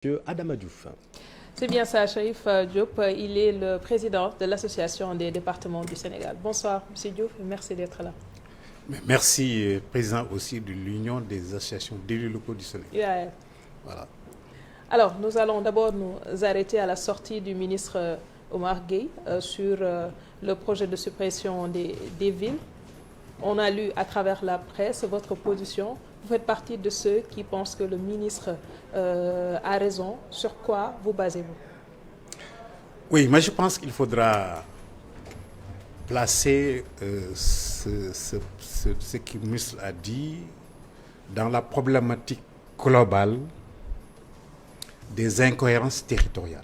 Monsieur Adama Diouf. C'est bien ça, Cherif Diop. Il est le président de l'Association des départements du Sénégal. Bonsoir, Monsieur Diouf, merci d'être là. Merci, président aussi de l'Union des associations d'élus locaux du Sénégal. Yeah. Voilà. Alors, nous allons d'abord nous arrêter à la sortie du ministre Omar Gueye sur le projet de suppression des villes. On a lu à travers la presse votre position. Vous faites partie de ceux qui pensent que le ministre a raison. Sur quoi vous basez-vous? Oui, moi je pense qu'il faudra placer ce que le ministre a dit dans la problématique globale des incohérences territoriales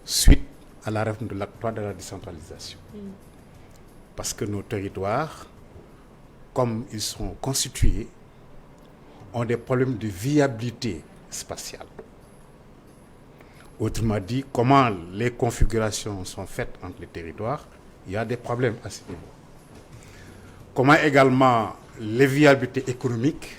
suite à la réforme de l'acte 3 de la décentralisation. Parce que nos territoires, comme ils sont constitués, ont des problèmes de viabilité spatiale. Autrement dit, comment les configurations sont faites entre les territoires, il y a des problèmes à ce niveau. Comment également les viabilités économiques,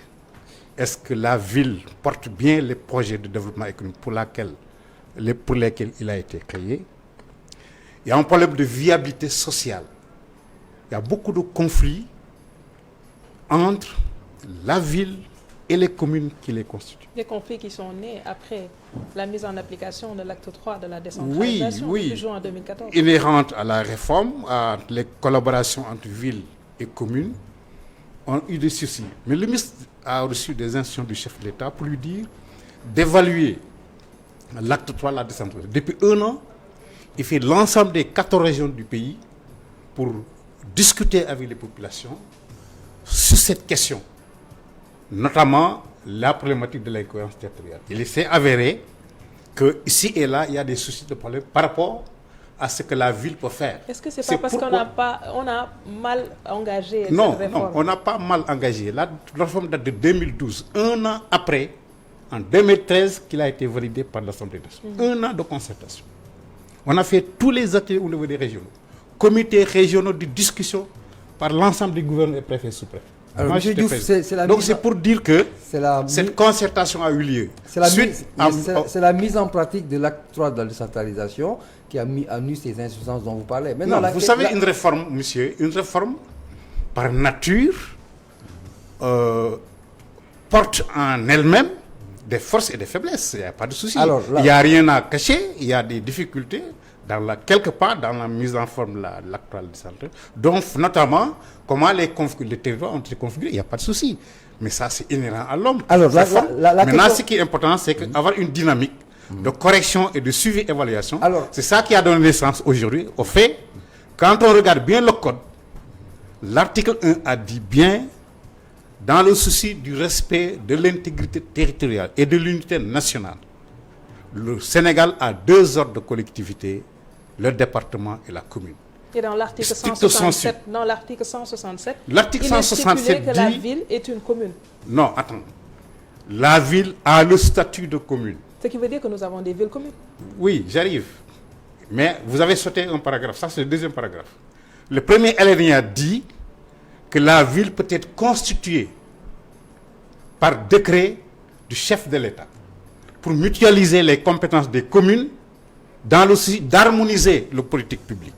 est-ce que la ville porte bien les projets de développement économique pour lesquels il a été créé? Il y a un problème de viabilité sociale. Il y a beaucoup de conflits entre la ville et les communes qui les constituent. Des conflits qui sont nés après la mise en application de l'acte 3 de la décentralisation depuis juin 2014. Inhérente à la réforme, à les collaborations entre villes et communes, ont eu des soucis. Mais le ministre a reçu des instructions du chef de l'État pour lui dire d'évaluer l'acte 3 de la décentralisation. Depuis un an, il fait l'ensemble des 14 régions du pays pour discuter avec les populations sur cette question, notamment la problématique de l'incohérence territoriale. Il s'est avéré que ici et là, il y a des soucis de problème par rapport à ce que la ville peut faire. Est-ce que c'est pas parce qu'on a mal engagé cette réforme? Non, on n'a pas mal engagé. La réforme date de 2012, un an après, en 2013, qu'il a été validé par l'Assemblée nationale. Un an de concertation. On a fait tous les ateliers au niveau des régions. Comités régionaux de discussion par l'ensemble des gouverneurs et préfets sous-préfets. Alors, donc c'est pour dire que cette concertation a eu lieu. C'est la mise en pratique de l'acte 3 de la décentralisation qui a mis à nu ces insuffisances dont vous parlez. Maintenant, vous savez, une réforme, monsieur, une réforme par nature porte en elle-même des forces et des faiblesses. Il n'y a pas de souci. Il n'y a rien à cacher, il y a des difficultés quelque part dans la mise en forme de l'acte 3 de la décentralisation. Donc, notamment, comment les territoires ont été configurés, il n'y a pas de souci. Mais ça, c'est inhérent à l'homme. Maintenant, ce qui est important, c'est qu'avoir une dynamique de correction et de suivi-évaluation, c'est ça qui a donné naissance aujourd'hui au fait, quand on regarde bien le code, l'article 1 a dit bien, dans le souci du respect de l'intégrité territoriale et de l'unité nationale, le Sénégal a deux ordres de collectivité, le département et la commune. Et dans l'article 167, il est stipulé que la ville est une commune. Non, attends. La ville a le statut de commune. Ce qui veut dire que nous avons des villes communes. Oui, j'arrive. Mais vous avez sauté un paragraphe. Ça, c'est le deuxième paragraphe. Le premier alinéa dit que la ville peut être constituée par décret du chef de l'État pour mutualiser les compétences des communes dans le souci d'harmoniser le politique publique.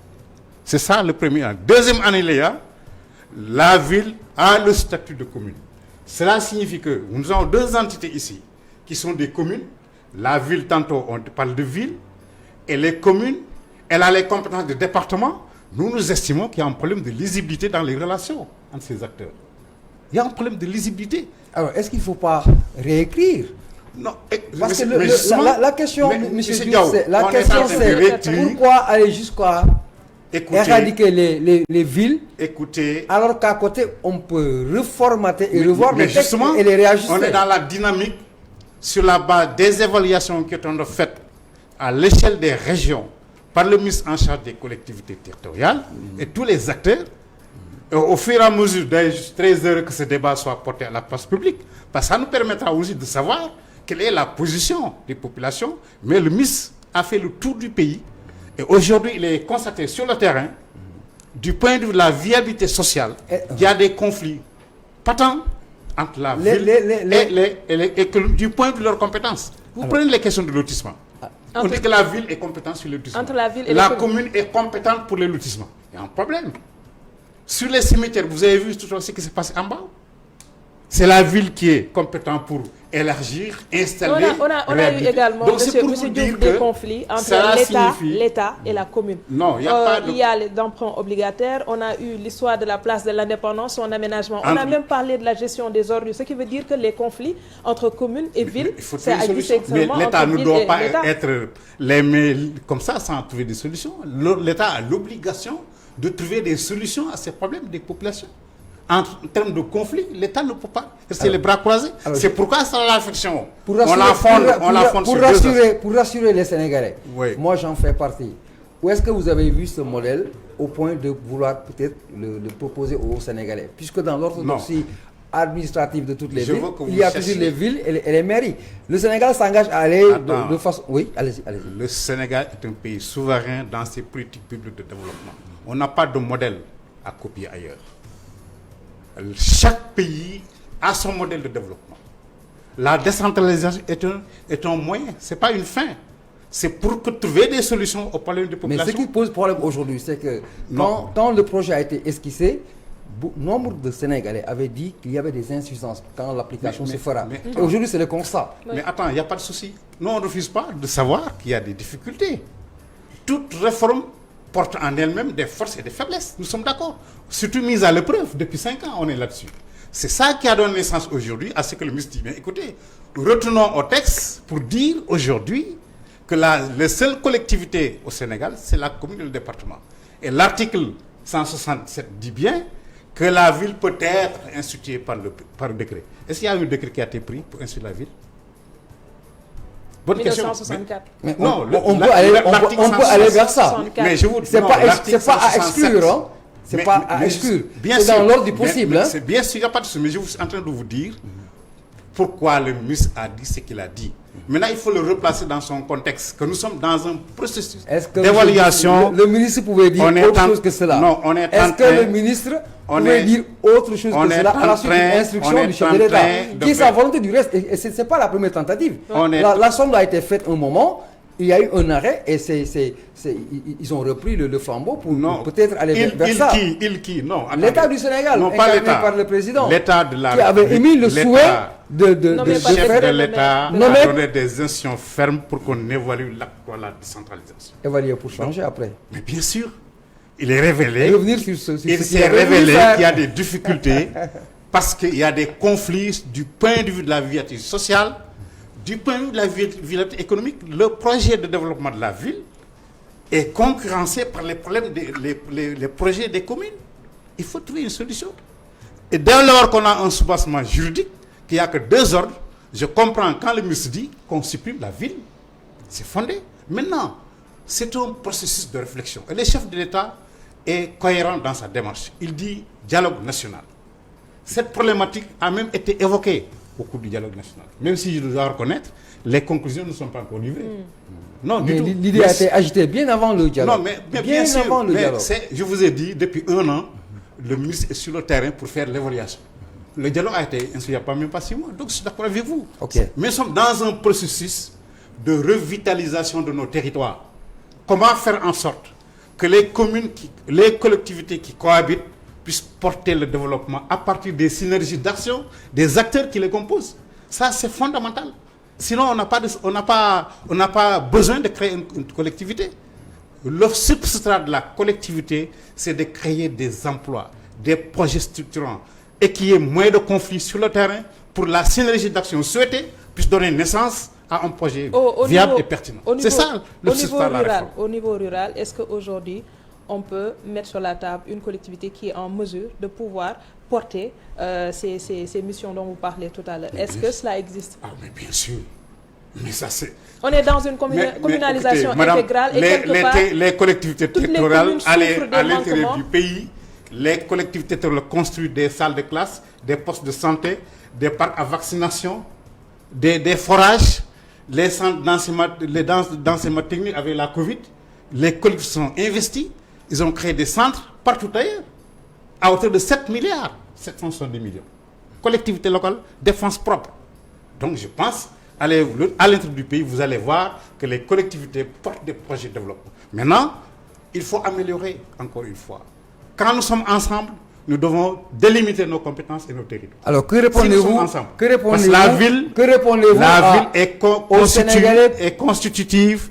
C'est ça le premier alinéa. Deuxième alinéa, la ville a le statut de commune. Cela signifie que nous avons deux entités ici qui sont des communes. La ville, tantôt on parle de ville, et les communes, elle a les compétences de département. Nous estimons qu'il y a un problème de lisibilité dans les relations entre ces acteurs. Il y a un problème de lisibilité. Alors, est-ce qu'il ne faut pas réécrire? Non, parce que la question, M. Diouf, c'est pourquoi aller jusqu'à éradiquer les villes, alors qu'à côté, on peut reformater et revoir les textes et les réajuster. On est dans la dynamique sur la base des évaluations qui sont faites à l'échelle des régions par le ministre en charge des collectivités territoriales et tous les acteurs. Au fur et à mesure, d'ailleurs, très heureux que ce débat soit porté à la place publique, parce que ça nous permettra aussi de savoir quelle est la position des populations. Mais le ministre a fait le tour du pays et aujourd'hui, il est constaté sur le terrain, du point de vue de la viabilité sociale, il y a des conflits patents entre la ville et que du point de vue de leurs compétences. Vous prenez les questions de lotissement. On dit que la ville est compétente sur le lotissement. Entre la ville et la commune est compétente pour le lotissement. Il y a un problème. Sur les cimetières, vous avez vu tout ce qui s'est passé en bas. C'est la ville qui est compétente pour élargir, installer. On a eu également, monsieur Diouf, des conflits entre l'État et la commune. Non, il n'y a pas de... Il y a l'emprunt obligataire, on a eu l'histoire de la place de l'indépendance, son aménagement. On a même parlé de la gestion des ordures, ce qui veut dire que les conflits entre communes et villes, c'est à glisser extrêmement. Mais l'État ne doit pas être les mains comme ça sans trouver des solutions. L'État a l'obligation de trouver des solutions à ces problèmes des populations. En termes de conflit, l'État ne peut pas rester les bras croisés. C'est pourquoi ça la fiction. Pour rassurer les Sénégalais, oui. Moi j'en fais partie. Où est-ce que vous avez vu ce modèle au point de vouloir peut-être le proposer aux Sénégalais? Puisque dans l'orthodoxie administrative de toutes les villes, il y a toujours les villes et les mairies. Le Sénégal s'engage à aller de façon... Oui, allez-y. Le Sénégal est un pays souverain dans ses politiques publiques de développement. On n'a pas de modèle à copier ailleurs. Chaque pays a son modèle de développement. La décentralisation est un moyen, ce n'est pas une fin. C'est pour trouver des solutions aux problèmes de population. Mais ce qui pose problème aujourd'hui, c'est que quand le projet a été esquissé, nombre de Sénégalais avaient dit qu'il y avait des insuffisances quand l'application se fera. Et aujourd'hui, c'est le constat. Mais attends, il n'y a pas de souci. Nous, on ne refuse pas de savoir qu'il y a des difficultés. Toute réforme porte en elle-même des forces et des faiblesses. Nous sommes d'accord. Surtout mise à l'épreuve. Depuis 5 ans, on est là-dessus. C'est ça qui a donné naissance aujourd'hui à ce que le ministre dit. Mais écoutez, retournons au texte pour dire aujourd'hui que les seules collectivités au Sénégal, c'est la commune et le département. Et l'article 167 dit bien que la ville peut être instituée par le décret. Est-ce qu'il y a un décret qui a été pris pour instituer la ville? Bonne 1964. Mais non, on peut aller vers ça. Mais je vous dis, c'est pas à exclure. Hein. C'est pas à exclure. C'est dans l'ordre du possible. C'est bien sûr, il n'y a pas de souci. Mais je suis en train de vous dire pourquoi le ministre a dit ce qu'il a dit. Maintenant, il faut le replacer dans son contexte, que nous sommes dans un processus d'évaluation. Le ministre pouvait dire autre chose que cela. Non, on est Est-ce que le ministre pouvait dire autre chose que cela à la suite d'une instruction du chef de l'État, qui est sa volonté du reste? Et ce n'est pas la première tentative. La sonde a été faite un moment, il y a eu un arrêt et ils ont repris le flambeau pour peut-être aller vers ça. Non, l'État du Sénégal, non, pas l'État, par le président, l'État de la qui avait émis le souhait le chef de l'État a donné des instructions fermes pour qu'on évalue la décentralisation. Évaluer pour changer après. Mais bien sûr, il est révélé. Il s'est révélé qu'il y a des difficultés parce qu'il y a des conflits du point de vue de la vie sociale, du point de vue de la vie économique. Le projet de développement de la ville est concurrencé par les problèmes les projets des communes. Il faut trouver une solution. Et dès lors qu'on a un soubassement juridique, qu'il n'y a que 2 ordres, je comprends quand le ministre dit qu'on supprime la ville. C'est fondé. Maintenant, c'est un processus de réflexion. Et le chef de l'État est cohérent dans sa démarche. Il dit dialogue national. Cette problématique a même été évoquée au cours du dialogue national. Même si je dois reconnaître, les conclusions ne sont pas encore livrées. Non, du tout. L'idée a été agitée bien avant le dialogue. Non, mais bien sûr, avant le dialogue. Je vous ai dit, depuis 1 an, le ministre est sur le terrain pour faire l'évaluation. Le dialogue a été inscrit il n'y a pas même pas 6 mois. Donc, je suis d'accord avec vous. Okay. Mais nous sommes dans un processus de revitalisation de nos territoires. Comment faire en sorte que les communes, les collectivités qui cohabitent puissent porter le développement à partir des synergies d'action des acteurs qui les composent. Ça, c'est fondamental. Sinon, on n'a pas besoin de créer une collectivité. Le substrat de la collectivité, c'est de créer des emplois, des projets structurants et qu'il y ait moins de conflits sur le terrain pour la synergie d'action souhaitée puisse donner naissance à un projet viable et pertinent. C'est ça le substrat de la réforme. Au niveau rural, est-ce qu'aujourd'hui, on peut mettre sur la table une collectivité qui est en mesure de pouvoir porter ces missions dont vous parlez tout à l'heure? Est-ce que cela existe? Ah, mais bien sûr. Mais ça, c'est... On est dans une communalisation intégrale et quelque part... Les collectivités territoriales à l'intérieur du pays, les collectivités territoriales construisent des salles de classe, des postes de santé, des parcs à vaccination, des forages, les centres d'enseignement technique avec la Covid. Les collectivités sont investies. Ils ont créé des centres partout ailleurs, à hauteur de 7 milliards, 770 millions. Collectivités locales, défense propre. Donc je pense allez à l'intérieur du pays, vous allez voir que les collectivités portent des projets de développement. Maintenant, il faut améliorer, encore une fois. Quand nous sommes ensemble, nous devons délimiter nos compétences et nos territoires. Alors, que répondez-vous Parce que la ville est constitutive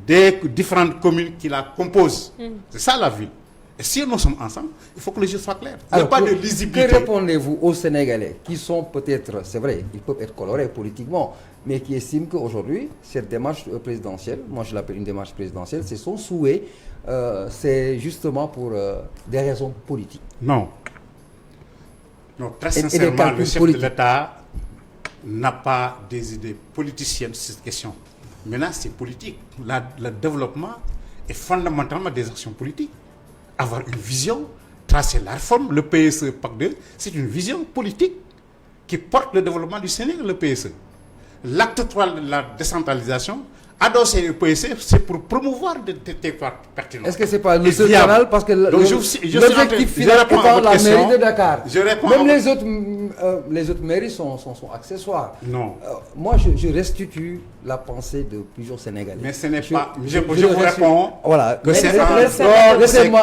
des différentes communes qui la composent. C'est ça la ville. Et si nous sommes ensemble, il faut que les choses soient clairs. Il n'y a pas de lisibilité. Que répondez-vous aux Sénégalais qui sont peut-être, c'est vrai, ils peuvent être colorés politiquement, mais qui estiment qu'aujourd'hui, cette démarche présidentielle, moi je l'appelle une démarche présidentielle, c'est son souhait, c'est justement pour des raisons politiques. Non. Non, très sincèrement, le chef de l'État n'a pas des idées politiciennes sur cette question. Maintenant, c'est politique. Le développement est fondamentalement des actions politiques. Avoir une vision, tracer la réforme, le PSE PAC 2, c'est une vision politique qui porte le développement du Sénégal, le PSE. L'acte 3 de la décentralisation, adosser le PSE, c'est pour promouvoir des territoires pertinents. Est-ce que ce n'est pas le seul canal? Parce que l'objectif final étant la mairie de Dakar. Même les autres mairies sont accessoires. Non. Moi, je restitue la pensée de plusieurs Sénégalais. Mais ce n'est pas... Je vous réponds... Voilà.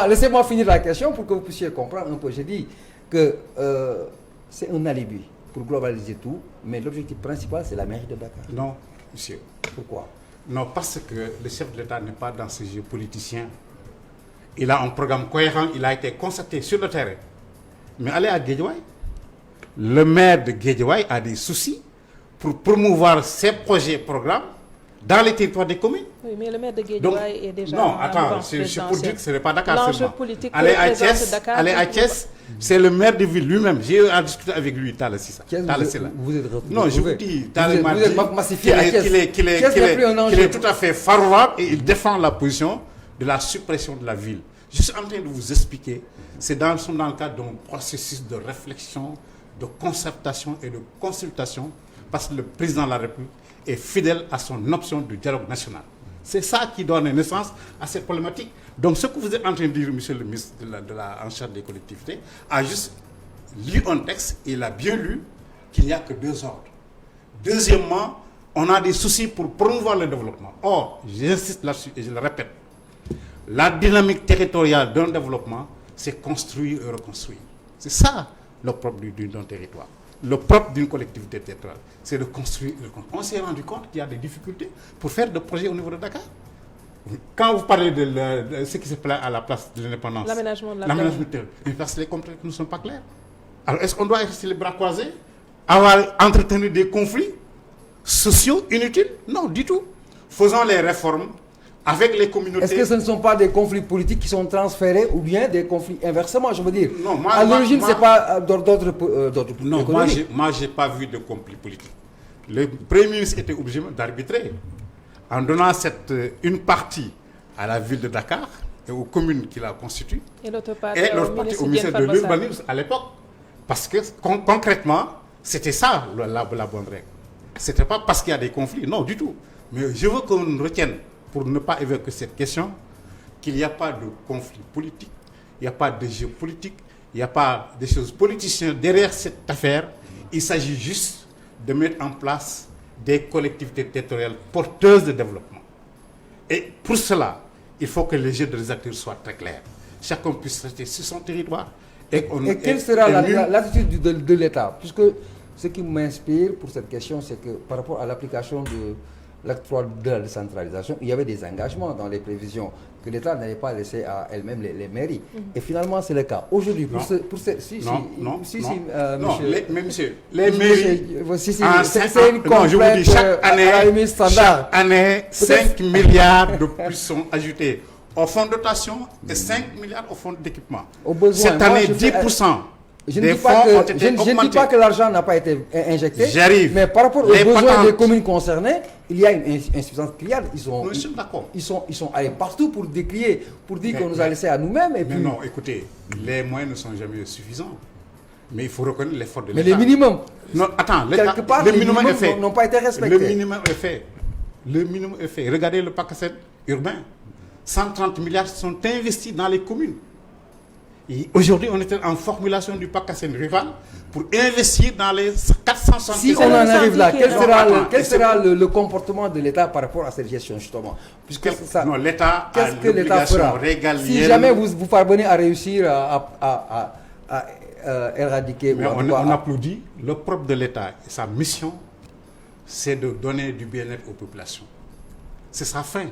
Laissez-moi finir la question pour que vous puissiez comprendre un peu. J'ai dit que c'est un alibi pour globaliser tout, mais l'objectif principal, c'est la mairie de Dakar. Non, monsieur. Pourquoi? Non, parce que le chef de l'État n'est pas dans ce jeu politicien. Il a un programme cohérent, il a été constaté sur le terrain. Mais allez à Guédiawaye. Le maire de Guédiawaye a des soucis pour promouvoir ses projets et programmes dans les territoires des communes. Oui, mais le maire de Guédiawaye est déjà... Non, attends, c'est pour dire que ce n'est pas Dakar seulement. L'enjeu politique allez à Thiès, c'est le maire de ville lui-même. J'ai eu à discuter avec lui, Tala Sissa. Vous êtes retrouvé. Non, je vous dis, vous êtes massifié à Thiès. Qu'il est tout à fait favorable et il défend la position de la suppression de la ville. Je suis en train de vous expliquer, c'est dans le cadre d'un processus de réflexion, de concertation et de consultation, parce que le président de la République est fidèle à son option du dialogue national. C'est ça qui donne naissance à cette problématique. Donc ce que vous êtes en train de dire, monsieur le ministre en charge des collectivités, a juste lu un texte, et il a bien lu qu'il n'y a que deux ordres. Deuxièmement, on a des soucis pour promouvoir le développement. Or, j'insiste là-dessus et je le répète, la dynamique territoriale d'un développement, c'est construire et reconstruire. C'est ça le propre d'un territoire. Le propre d'une collectivité territoriale, c'est de construire et reconstruire. On s'est rendu compte qu'il y a des difficultés pour faire des projets au niveau de Dakar. Quand vous parlez de ce qui se passe à la place de l'indépendance, l'aménagement de la mais parce que les compétences ne sont pas claires. Alors, est-ce qu'on doit rester les bras croisés, avoir entretenu des conflits sociaux inutiles? Non, du tout. Faisons les réformes avec les communautés. Est-ce que ce ne sont pas des conflits politiques qui sont transférés ou bien des conflits inversement? Je veux dire, à l'origine, ce n'est pas d'autres... Non, moi, je n'ai pas vu de conflit politique. Le Premier ministre était obligé d'arbitrer en donnant une partie à la ville de Dakar et aux communes qui la constituent, et l'autre partie au ministère de l'Urbanisme à l'époque. Parce que concrètement, c'était ça la bonne règle. Ce n'était pas parce qu'il y a des conflits, non, du tout. Mais je veux qu'on retienne, pour ne pas évoquer cette question, qu'il n'y a pas de conflit politique, il n'y a pas de jeu politique, il n'y a pas de choses politiciennes derrière cette affaire. Il s'agit juste de mettre en place des collectivités territoriales porteuses de développement. Et pour cela, il faut que les jeux des acteurs soient très clairs. Chacun puisse rester sur son territoire. Et quelle sera l'attitude de l'État? Puisque ce qui m'inspire pour cette question, c'est que par rapport à l'application de l'acte 3 de la décentralisation, il y avait des engagements dans les prévisions que l'État n'avait pas laissé à elle-même les mairies. Et finalement, c'est le cas. Aujourd'hui, les mairies, chaque année, 5 milliards de plus sont ajoutés au fonds de dotation et 5 milliards au fonds d'équipement. Cette année, 10%. Je ne dis pas que l'argent n'a pas été injecté, mais par rapport aux besoins des communes concernées, il y a une insuffisance criarde. Ils sont allés partout pour décrier, pour dire qu'on nous a laissé à nous-mêmes. Mais non, écoutez, les moyens ne sont jamais suffisants. Mais il faut reconnaître l'effort de l'État. Mais les minimums, non, attends, quelque part, les minimums n'ont pas été respectés. Le minimum est fait. Le minimum est fait. Regardez le PACASET urbain. 130 milliards sont investis dans les communes. Aujourd'hui, on était en formulation du PACASEN rural pour investir dans les 460. Si on en arrive là, quel sera le comportement de l'État par rapport à cette gestion, justement? L'État a l'obligation régalienne. Si jamais vous parvenez à réussir à éradiquer... Mais on applaudit. Le propre de l'État et sa mission, c'est de donner du bien-être aux populations. C'est sa fin.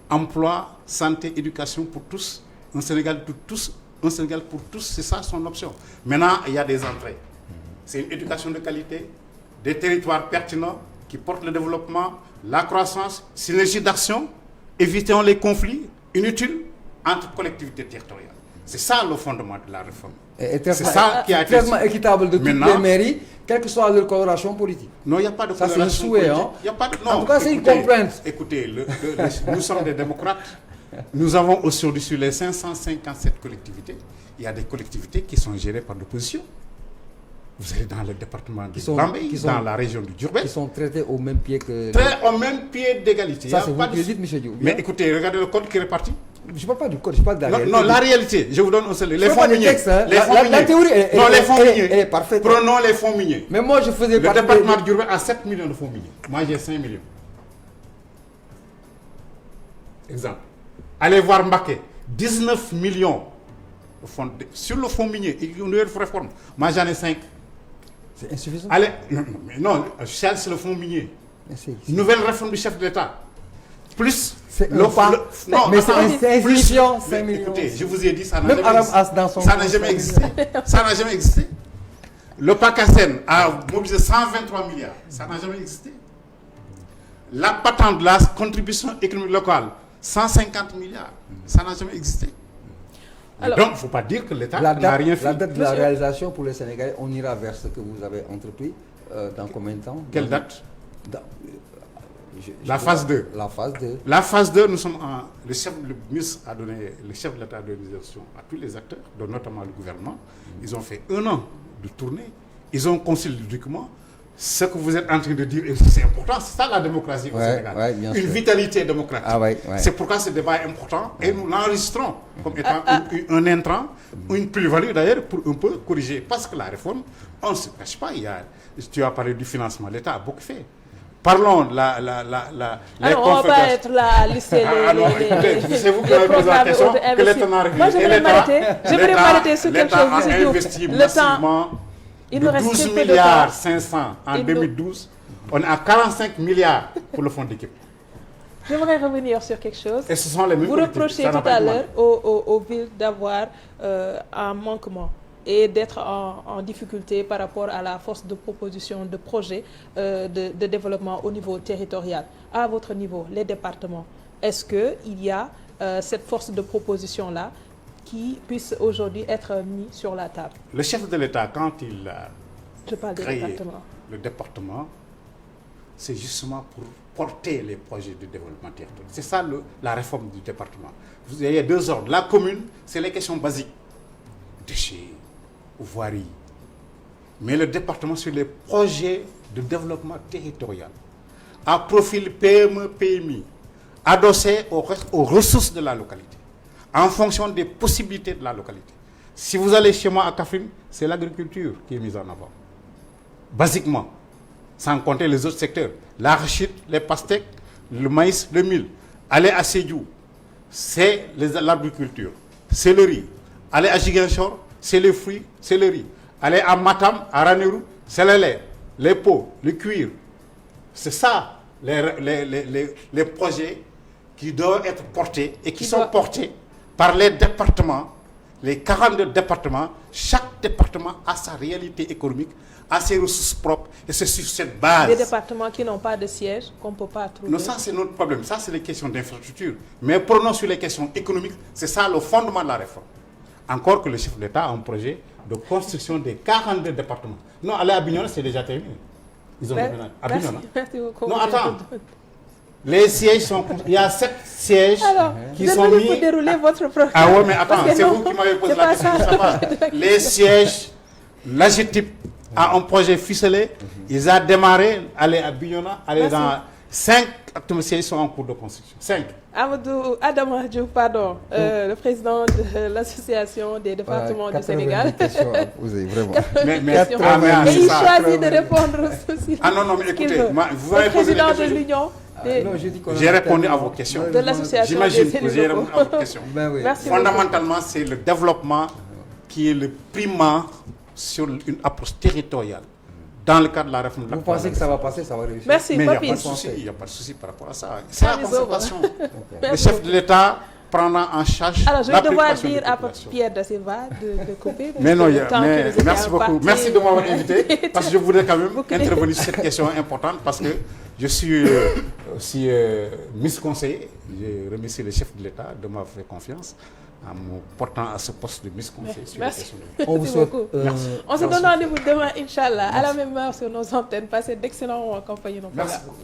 Emploi, santé, éducation pour tous. Un Sénégal pour tous. Un Sénégal pour tous, c'est ça son option. Maintenant, il y a des entrées. C'est une éducation de qualité, des territoires pertinents qui portent le développement, la croissance, synergie d'action, évitons les conflits inutiles entre collectivités territoriales. C'est ça le fondement de la réforme. C'est ça qui a été équitable de toutes les mairies, quelle que soit leur coloration politique. Non, il n'y a pas de coloration politique. Hein? Y a pas de, non, en tout cas, c'est une complainte. Écoutez, nous sommes des démocrates. Nous avons aujourd'hui sur les 557 collectivités, il y a des collectivités qui sont gérées par l'opposition. Vous allez dans le département de Bambey, dans la région du Diourbel. Qui sont traités au même pied que... Au même pied d'égalité. Ça, c'est vous qui le dites, M. Diouf. Mais écoutez, regardez le code qui est réparti. Je ne parle pas du code, je parle de la réalité. Non, la réalité, je vous donne un seul. Les fonds miniers. La théorie, elle est parfaite. Prenons les fonds miniers. Mais moi, je faisais partie... Le département du Diourbel a 7 millions de fonds miniers. Moi, j'ai 5 millions. Exemple. Allez voir Mbaké, 19 millions sur le fonds minier, il y a une nouvelle réforme. Moi j'en ai 5. C'est insuffisant. Allez, non, c'est le fonds minier. Nouvelle réforme du chef de l'État. Plus mais c'est insuffisant, 5 millions. Écoutez, je vous ai dit, ça n'a jamais existé. Ça n'a jamais existé. Le PACASEN a mobilisé 123 milliards. Ça n'a jamais existé. La patente de la contribution économique locale, 150 milliards. Ça n'a jamais existé. Alors, donc, il ne faut pas dire que l'État n'a rien fait. La date de la réalisation pour les Sénégalais, on ira vers ce que vous avez entrepris dans combien de temps? Quelle date? La phase 2. La phase 2. La phase 2, nous sommes le chef de l'État a donné des instructions à tous les acteurs, dont notamment le gouvernement. Ils ont fait 1 an de tournée. Ils ont consulté le document. Ce que vous êtes en train de dire, c'est important, c'est ça la démocratie au Sénégal. Une vitalité démocratique. C'est pourquoi ce débat est important et nous l'enregistrons comme étant un intrant, une plus-value d'ailleurs pour un peu corriger. Parce que la réforme, on ne se cache pas. Tu as parlé du financement, l'État a beaucoup fait. Parlons de alors, on ne va pas être là à lister c'est vous qui avez posé la question que l'État n'a rien fait. Moi, je voudrais m'arrêter sur quelque chose. L'État a investi massivement. Il nous reste 12 milliards 500 en 2012, on a 45 milliards pour le fonds d'équipe. Je voudrais revenir sur quelque chose. Et ce sont les mêmes. Vous reprochez tout à l'heure aux villes d'avoir un manquement et d'être en difficulté par rapport à la force de proposition de projets de développement au niveau territorial. À votre niveau, les départements, est-ce qu'il y a cette force de proposition-là qui puisse aujourd'hui être mis sur la table? Le chef de l'État, quand il a créé le département, c'est justement pour porter les projets de développement territorial. C'est ça la réforme du département. Il y a 2 ordres. La commune, c'est les questions basiques. Déchets, voirie. Mais le département, c'est les projets de développement territorial. À profil PME, PMI, adossé aux ressources de la localité, en fonction des possibilités de la localité. Si vous allez chez moi à Kaffrine, c'est l'agriculture qui est mise en avant. Basiquement, sans compter les autres secteurs. L'arachide, les pastèques, le maïs, le mil. Allez à Sédhiou, c'est l'agriculture, c'est le riz. Allez à Ziguinchor, c'est les fruits, c'est le riz. Allez à Matam, à Ranérou, c'est le lait, les pots, le cuir. C'est ça, les projets qui doivent être portés et qui sont portés par les départements, les 42 départements. Chaque département a sa réalité économique, a ses ressources propres, et c'est sur cette base. Des départements qui n'ont pas de siège, qu'on ne peut pas trouver. Non, ça c'est notre problème. Ça c'est les questions d'infrastructure. Mais prenons sur les questions économiques, c'est ça le fondement de la réforme. Encore que le chef de l'État a un projet de construction des 42 départements. Non, aller à Bignona, c'est déjà terminé. Ils ont déménagé. À Bignona. Merci beaucoup. Non, attends. Les sièges sont... Il y a 7 sièges qui sont mis... Vous dérouler votre programme. Ah ouais, mais attends, c'est vous qui m'avez posé la question. Ça va. Les sièges, l'AGETIP a un projet ficelé. Ils ont démarré, aller à Bignona, aller dans 5 actes sont en cours de construction. 5. Adama Diouf, pardon, le président de l'association des départements du Sénégal. Vraiment. Mais il choisit de répondre aussi. Ah non, mais écoutez, vous avez posé le président de l'Union. J'ai répondu à vos questions. De l'association des J'imagine que j'ai répondu à vos questions. Merci Fondamentalement, c'est le développement qui est le primar sur une approche territoriale. Dans le cadre de la réforme de la. Vous pensez que ça va passer, ça va réussir? Merci, mais il n'y a pas de souci par rapport à ça. C'est la concertation. Le chef de l'État prendra en charge. Alors, je vais devoir dire à Pierre da Silva de couper. Mais non, merci beaucoup. Merci de m'avoir invité, parce que je voudrais quand même intervenir sur cette question importante, parce que je suis aussi Miss Conseiller. Je remercie le chef de l'État de m'avoir fait confiance en me portant à ce poste de Miss Conseiller. Merci. Merci beaucoup. On se donne rendez-vous demain, Inch'Allah, à la même heure sur nos antennes. Passez d'excellents moments en compagnie. Merci beaucoup.